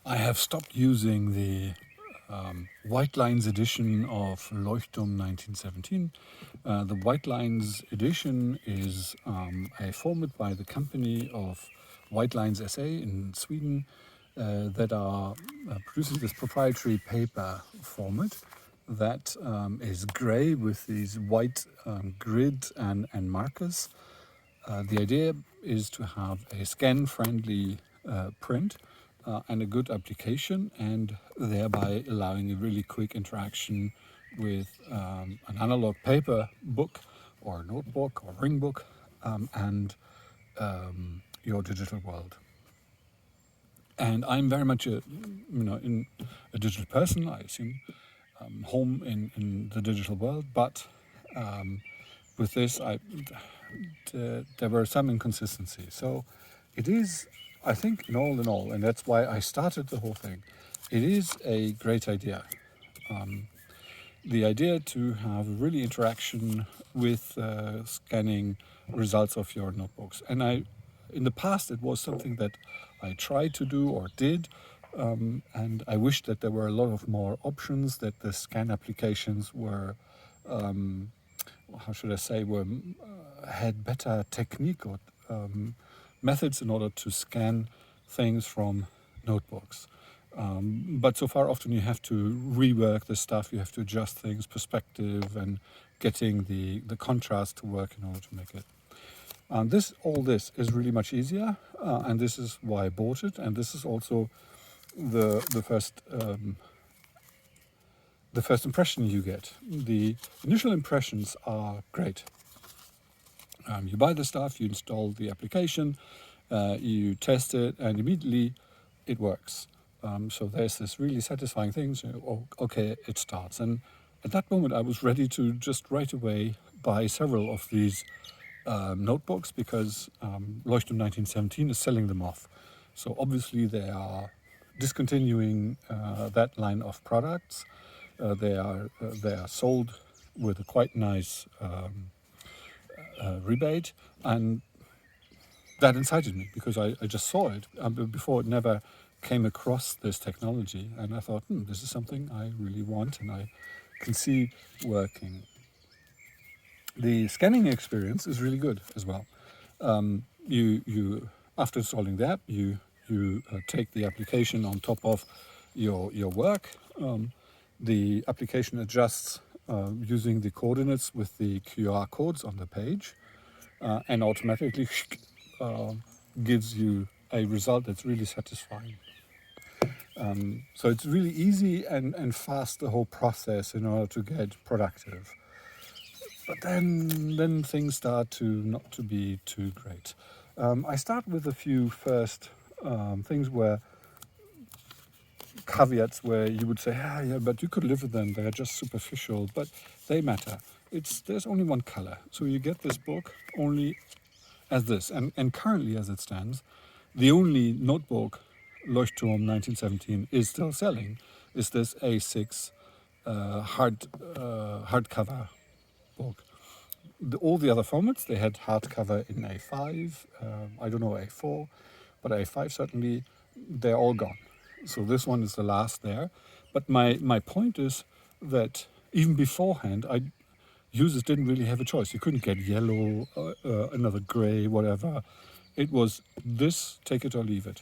I have stopped using the Whitelines edition of Leuchtturm1917. The Whitelines edition is a format by the company of Whitelines SA in Sweden that are producing this proprietary paper format that is grey with these white grid and markers. The idea is to have a scan-friendly print and a good application, and thereby allowing a really quick interaction with an analog paper book or notebook or ring book and your digital world. And I'm very much a digital person. I assume home in the digital world, but with this there were some inconsistencies. So it is, I think, in all, and that's why I started the whole thing, it is a great idea. The idea to have really interaction with scanning results of your notebooks. And in the past, it was something that I tried to do or did, and I wish that there were a lot of more options, that the scan applications were, how should I say, had better technique or methods in order to scan things from notebooks. But so far often you have to rework the stuff, you have to adjust things, perspective, and getting the contrast to work in order to make it. All this is really much easier, and this is why I bought it, and this is also the first impression you get. The initial impressions are great. You buy the stuff, you install the application, you test it, and immediately it works. So there's this really satisfying thing. So, okay, it starts. And at that moment, I was ready to just right away buy several of these notebooks because Leuchtturm1917 is selling them off. So obviously they are discontinuing that line of products. They are sold with a quite nice rebate, and that incited me because I just saw it before. It never came across this technology, and I thought, this is something I really want and I can see working. The scanning experience is really good as well. You after installing the app, you take the application on top of your work. The application adjusts using the coordinates with the QR codes on the page, and automatically gives you a result that's really satisfying. So it's really easy and fast, the whole process, in order to get productive. But then things start to not to be too great. I start with a few first things where caveats where you would say, yeah, but you could live with them, they're just superficial, but they matter. There's only one color, so you get this book only as this, and currently as it stands, the only notebook Leuchtturm1917 is still selling is this A6 hardcover book. All the other formats, they had hardcover in A5, I don't know A4, but A5 certainly, they're all gone. So this one is the last there. But my point is that even beforehand, users didn't really have a choice. You couldn't get yellow, another gray, whatever. It was this, take it or leave it.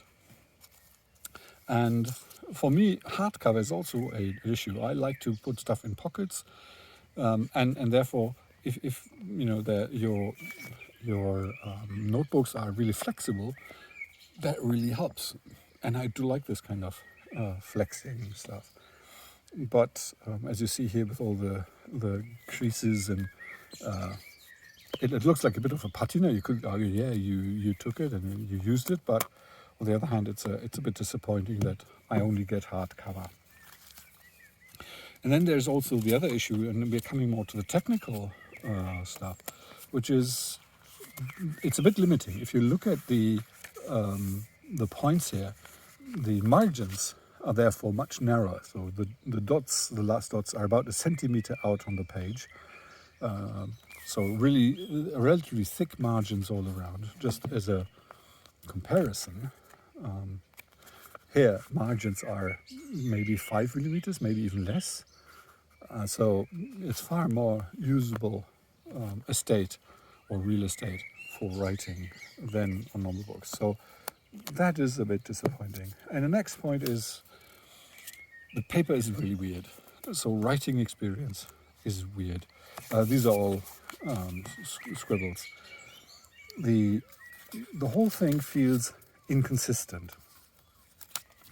And for me, hardcover is also an issue. I like to put stuff in pockets, and therefore, if your notebooks are really flexible, that really helps. And I do like this kind of flexing stuff. But as you see here with all the creases, and it looks like a bit of a patina. You could argue, yeah, you took it and you used it, but on the other hand, it's a bit disappointing that I only get hardcover. And then there's also the other issue, and we're coming more to the technical stuff, which is, it's a bit limiting. If you look at the points here, the margins are therefore much narrower. So the dots, the last dots, are about 1 centimeter out on the page. So really relatively thick margins all around. Just as a comparison, here margins are maybe 5 millimeters, maybe even less. So it's far more usable estate or real estate for writing than on normal books. So that is a bit disappointing. And the next point is the paper is really weird. So writing experience is weird. These are all scribbles. The whole thing feels inconsistent.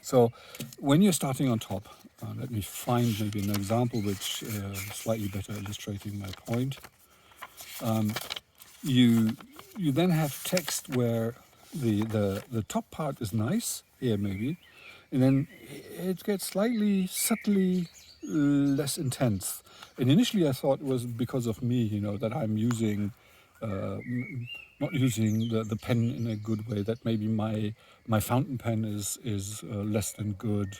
So when you're starting on top, let me find maybe an example which slightly better illustrating my point. You then have text where the top part is nice, here maybe, and then it gets slightly, subtly less intense. And initially I thought it was because of me, that I'm using, not using the pen in a good way, that maybe my fountain pen is less than good.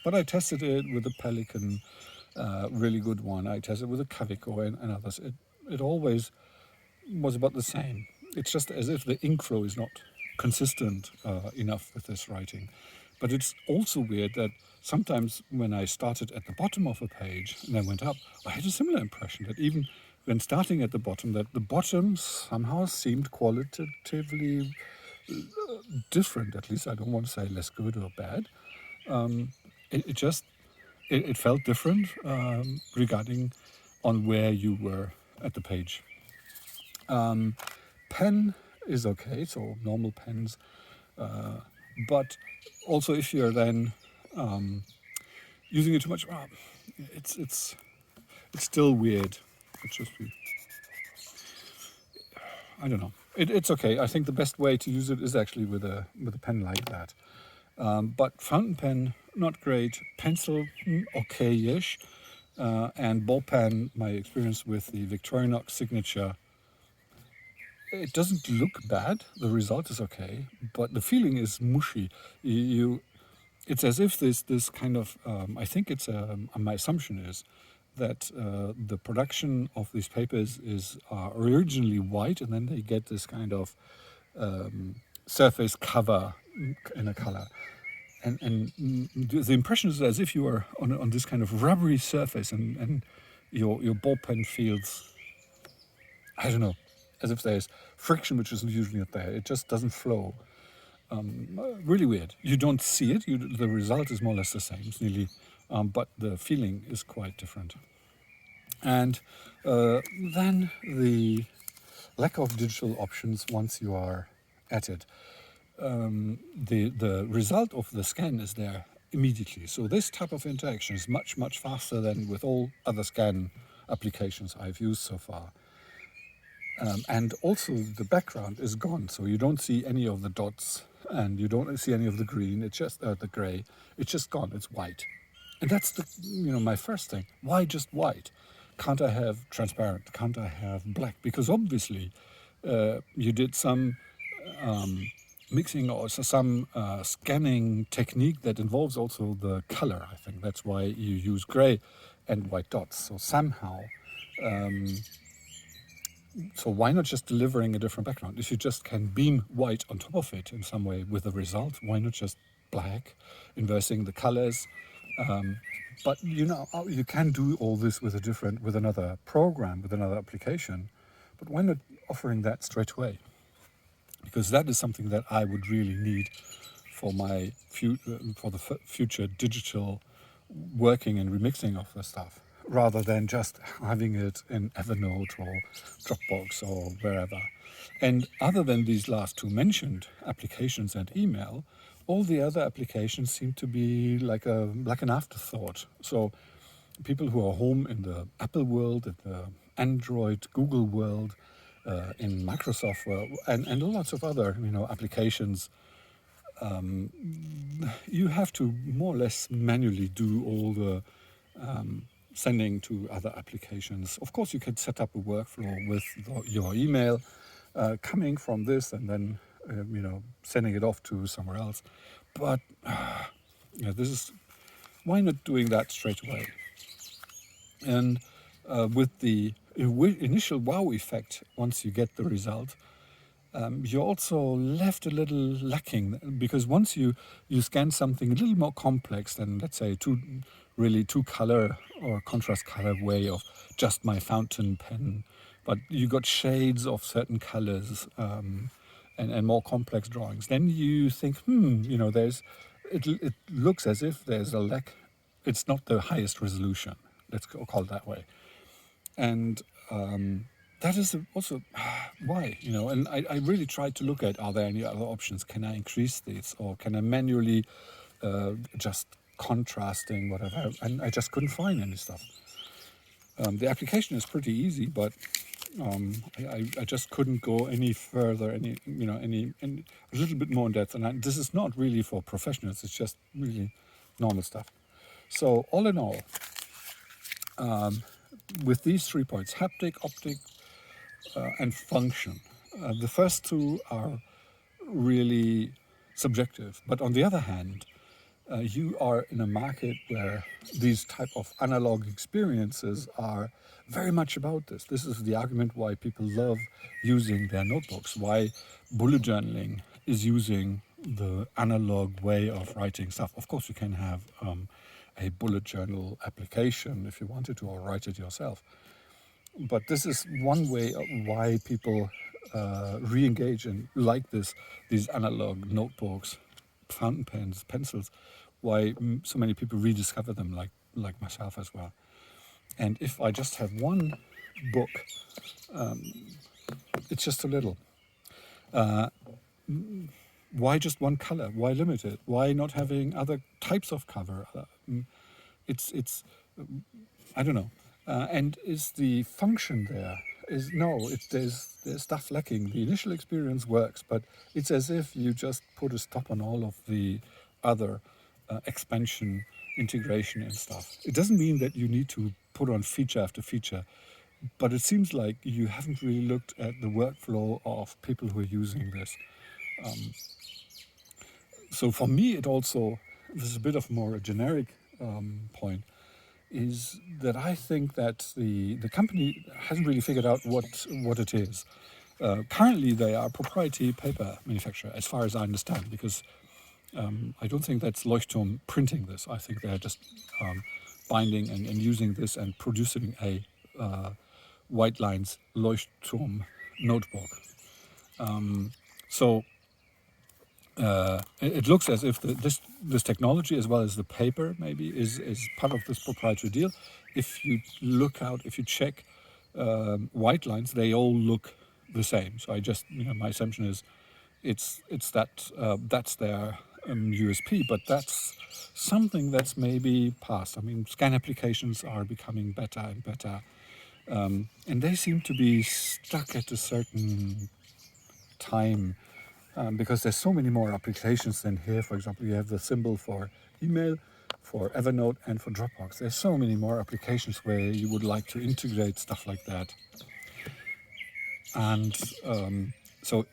But I tested it with a Pelican, really good one. I tested it with a Kavico and others. It always was about the same. It's just as if the ink flow is not consistent enough with this writing. But it's also weird that sometimes when I started at the bottom of a page and then went up, I had a similar impression that even when starting at the bottom, that the bottom somehow seemed qualitatively different. At least I don't want to say less good or bad. It felt different regarding on where you were at the page. Pen is okay, so normal pens, but also if you're then using it too much, it's still weird. It's just, I don't know. It's okay. I think the best way to use it is actually with a pen like that. But fountain pen, not great. Pencil, okay-ish. And ball pen, my experience with the Victorinox Signature, it doesn't look bad. The result is okay, but the feeling is mushy. It's as if this kind of, I think it's my assumption is that the production of these papers is originally white, and then they get this kind of surface cover in a color. And the impression is as if you are on this kind of rubbery surface, and your ball pen feels, I don't know, as if there's friction which is usually not there. It just doesn't flow. Really weird. You don't see it. The result is more or less the same. It's nearly, but the feeling is quite different. And then the lack of digital options once you are at it. The result of the scan is there immediately. So this type of interaction is much, much faster than with all other scan applications I've used so far. And also the background is gone, so you don't see any of the dots and you don't see any of the green. It's just the gray. It's just gone. It's white, and that's my first thing. Why just white? Can't I have transparent? Can't I have black? Because obviously you did some mixing or some scanning technique that involves also the color. I think that's why you use gray and white dots. So somehow. So why not just delivering a different background? If you just can beam white on top of it in some way with a result, why not just black, inversing the colors? But you can do all this with another program, with another application. But why not offering that straight away? Because that is something that I would really need for my future digital working and remixing of the stuff, rather than just having it in Evernote or Dropbox or wherever. And other than these last two mentioned applications and email, all the other applications seem to be like an afterthought. So people who are home in the Apple world, in the Android, Google world, in Microsoft world, and lots of other applications, you have to more or less manually do all the sending to other applications. Of course, you can set up a workflow with your email coming from this and then sending it off to somewhere else. But why not doing that straight away? And with the initial wow effect, once you get the result, you're also left a little lacking, because once you scan something a little more complex than, let's say, two color or contrast color way of just my fountain pen, but you got shades of certain colors, and more complex drawings, then you think, it looks as if there's a lack. It's not the highest resolution, let's call it that way. And that is also why, and I really tried to look at, are there any other options? Can I increase this, or can I manually just contrasting, whatever? And I just couldn't find any stuff. The application is pretty easy, but I just couldn't go any further, any a little bit more in depth. And this is not really for professionals, it's just really normal stuff. So all in all, with these 3 points, haptic, optic, and function, the first two are really subjective. But on the other hand, you are in a market where these type of analog experiences are very much about this. This is the argument why people love using their notebooks, why bullet journaling is using the analog way of writing stuff. Of course, you can have a bullet journal application if you wanted to, or write it yourself. But this is one way of why people re-engage and like these analog notebooks, fountain pens, pencils, why so many people rediscover them, like myself as well. And if I just have one book, it's just a little. Why just one color? Why limit it? Why not having other types of cover? It's I don't know. And is the function there? There's stuff lacking. The initial experience works, but it's as if you just put a stop on all of the other expansion, integration and stuff. It doesn't mean that you need to put on feature after feature, but it seems like you haven't really looked at the workflow of people who are using this. So for me, this is a bit of more a generic point, is that I think that the company hasn't really figured out what it is. Currently, they are a proprietary paper manufacturer, as far as I understand, because I don't think that's Leuchtturm printing this. I think they're just binding and using this and producing a Whitelines Leuchtturm notebook. So it looks as if this technology, as well as the paper, maybe is part of this proprietary deal. If you check Whitelines, they all look the same. So I just, my assumption is it's that's their USP, but that's something that's maybe past. I mean, scan applications are becoming better and better, and they seem to be stuck at a certain time, because there's so many more applications than here. For example, you have the symbol for email, for Evernote, and for Dropbox. There's so many more applications where you would like to integrate stuff like that. And so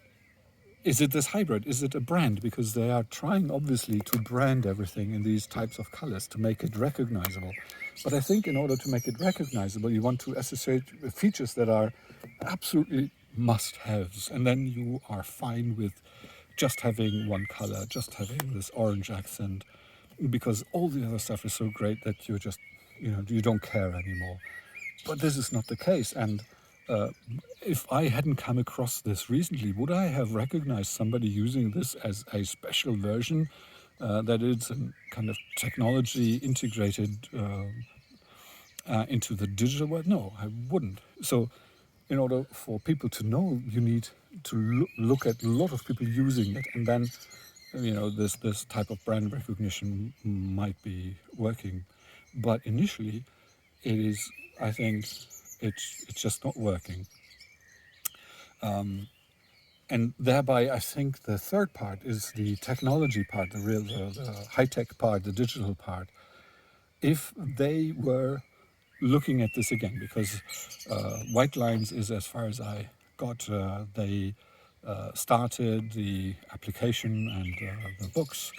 is it this hybrid? Is it a brand? Because they are trying, obviously, to brand everything in these types of colors to make it recognizable. But I think in order to make it recognizable, you want to associate with features that are absolutely must-haves. And then you are fine with just having one color, just having this orange accent, because all the other stuff is so great that you just, you don't care anymore. But this is not the case. And if I hadn't come across this recently, would I have recognized somebody using this as a special version, that it's a kind of technology integrated into the digital world? No, I wouldn't. So in order for people to know, you need to look at a lot of people using it, and then this type of brand recognition might be working. But initially, it is, I think, it's just not working. And thereby, I think the third part is the technology part, the high-tech part, the digital part. If they were looking at this again, because Whitelines is, as far as I got, they started the application and the books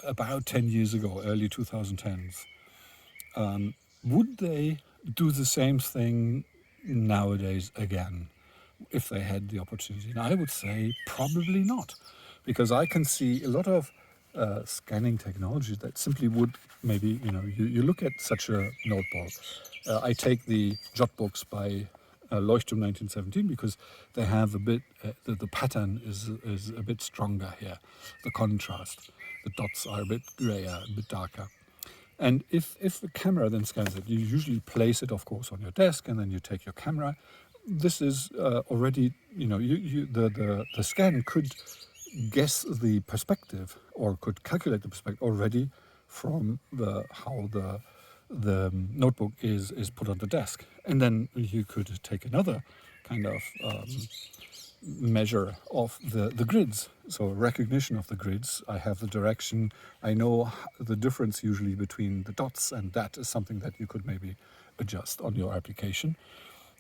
about 10 years ago, early 2010s. Would they do the same thing nowadays again? if they had the opportunity. And I would say probably not, because I can see a lot of scanning technology that simply would maybe, you look at such a notebook. I take the Jottbooks by Leuchtturm1917 because they have a bit, the pattern is a bit stronger here, the contrast. The dots are a bit grayer, a bit darker. And if the camera then scans it, you usually place it, of course, on your desk, and then you take your camera. This is already, the scan could guess the perspective or could calculate the perspective already from how the notebook is put on the desk. And then you could take another kind of measure of the grids. So recognition of the grids. I have the direction. I know the difference usually between the dots, and that is something that you could maybe adjust on your application.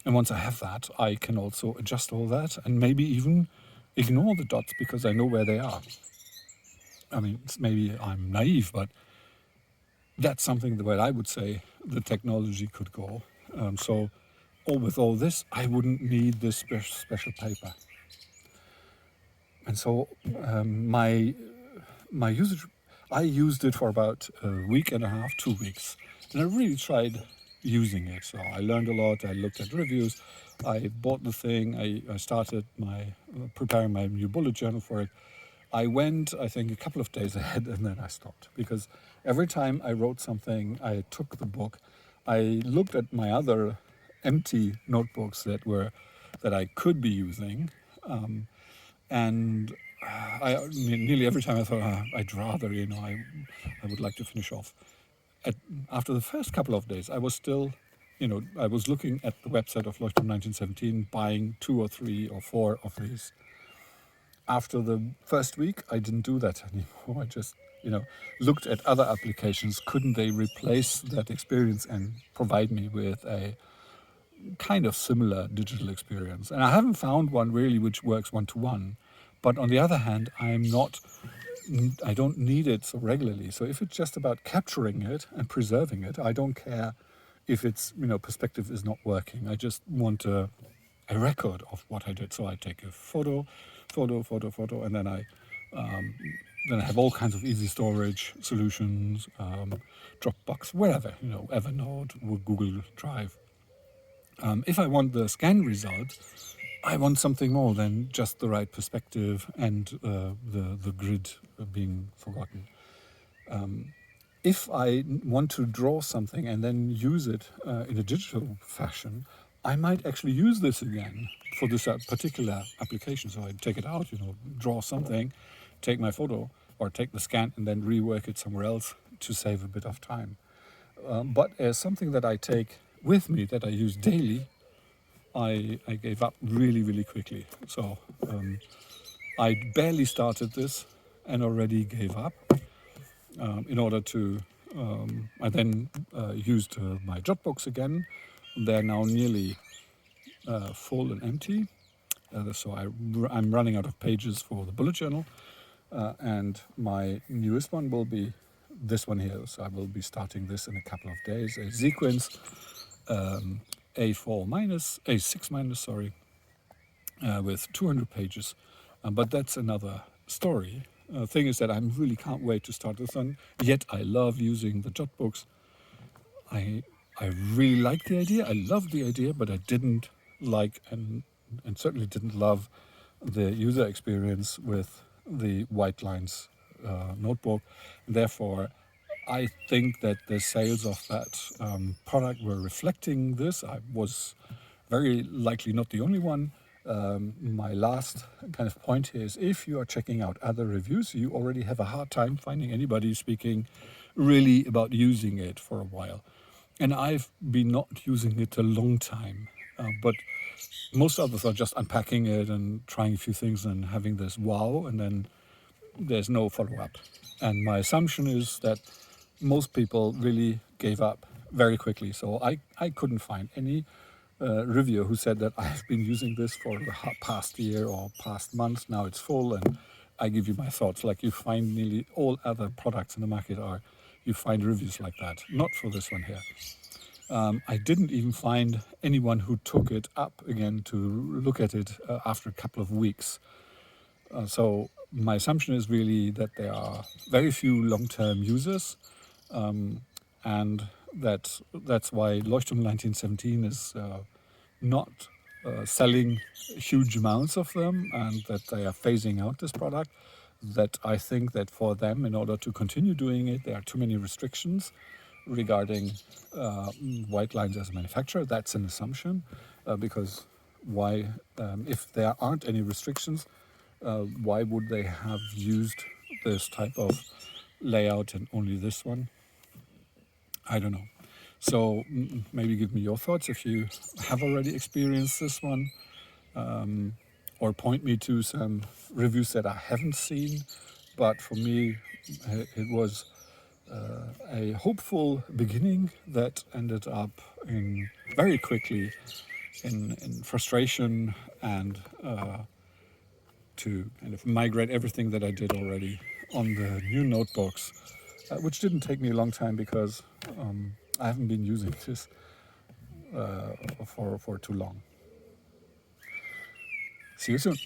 And once I have that, I can also adjust all that and maybe even ignore the dots because I know where they are. I mean, maybe I'm naive, but that's something where I would say the technology could go. With all this, I wouldn't need this special paper. And so my usage, I used it for about a week and a half, 2 weeks. And I really tried using it. So I learned a lot. I looked at reviews. I bought the thing. I started preparing my new bullet journal for it. I went, I think, a couple of days ahead, and then I stopped. Because every time I wrote something, I took the book. I looked at my other empty notebooks that I could be using. And nearly every time I thought, I'd rather, I would like to finish off. After the first couple of days, I was still, I was looking at the website of Leuchtturm1917, buying 2 or 3 or 4 of these. After the first week, I didn't do that anymore. I just, looked at other applications. Couldn't they replace that experience and provide me with a kind of similar digital experience? And I haven't found one really which works one-to-one. But on the other hand, I don't need it so regularly. So if it's just about capturing it and preserving it, I don't care if it's, perspective is not working. I just want a record of what I did. So I take a photo, and then I have all kinds of easy storage solutions, Dropbox, wherever, Evernote, Google Drive. If I want the scan result, I want something more than just the right perspective and the grid being forgotten. If I want to draw something and then use it in a digital fashion, I might actually use this again for this particular application. So I take it out, draw something, take my photo or take the scan and then rework it somewhere else to save a bit of time. But as something that I take with me, that I use daily, I gave up really, really quickly. So I barely started this and already gave up. In order to, I then used my Jottbooks again. They're now nearly full and empty. So I'm running out of pages for the bullet journal. And my newest one will be this one here. So I will be starting this in a couple of days. A ZEQUENZ A6 minus, with 200 pages. But that's another story. Thing is that I really can't wait to start this one. Yet I love using the Jottbooks. I really like the idea. I love the idea, but I didn't like and certainly didn't love the user experience with the Whitelines notebook. Therefore, I think that the sales of that product were reflecting this. I was very likely not the only one. My last kind of point here is if you are checking out other reviews, you already have a hard time finding anybody speaking really about using it for a while. And I've been not using it a long time, but most others are just unpacking it and trying a few things and having this wow, and then there's no follow-up. And my assumption is that most people really gave up very quickly. So I couldn't find any reviewer who said that I've been using this for the past year or past months. Now it's full, and I give you my thoughts. Like you find nearly all other products in the market you find reviews like that. Not for this one here. I didn't even find anyone who took it up again to look at it after a couple of weeks. So my assumption is really that there are very few long-term users, and that's why Leuchtturm1917 is not selling huge amounts of them, and that they are phasing out this product. That I think that for them, in order to continue doing it, there are too many restrictions regarding white lines as a manufacturer. That's an assumption, because why, if there aren't any restrictions, why would they have used this type of layout and only this one? I don't know. So maybe give me your thoughts if you have already experienced this one, or point me to some reviews that I haven't seen. But for me, it was a hopeful beginning that ended up in very quickly in frustration, and to kind of migrate everything that I did already on the new notebooks, which didn't take me a long time because I haven't been using this for too long. See you soon.